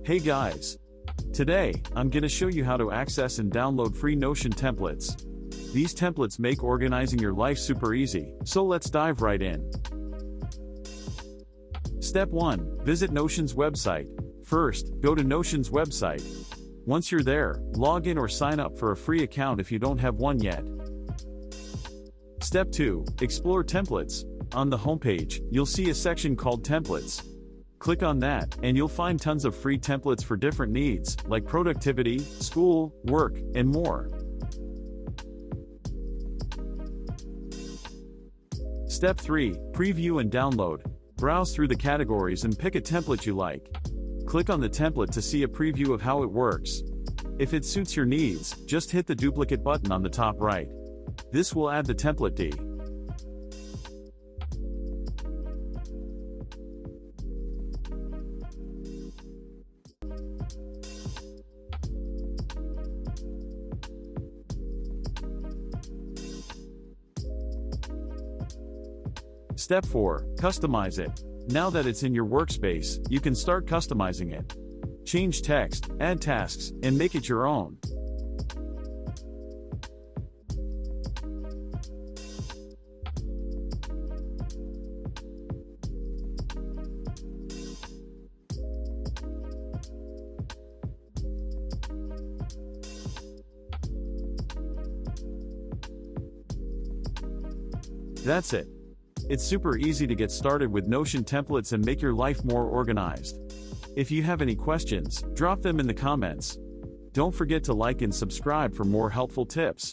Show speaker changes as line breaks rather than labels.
Hey guys! Today, I'm gonna show you how to access and download free Notion templates. These templates make organizing your life super easy, so let's dive right in. Step 1. Visit Notion's website. First, go to Notion's website. Once you're there, log in or sign up for a free account if you don't have one yet. Step 2. Explore templates. On the homepage, you'll see a section called Templates. Click on that, and you'll find tons of free templates for different needs, like productivity, school, work, and more. Step 3. Preview and download. Browse through the categories and pick a template you like. Click on the template to see a preview of how it works. If it suits your needs, just hit the duplicate button on the top right. This will add the template D. Step 4. Customize it. Now that it's in your workspace, you can start customizing it. Change text, add tasks, and make it your own. That's it. It's super easy to get started with Notion templates and make your life more organized. If you have any questions, drop them in the comments. Don't forget to like and subscribe for more helpful tips.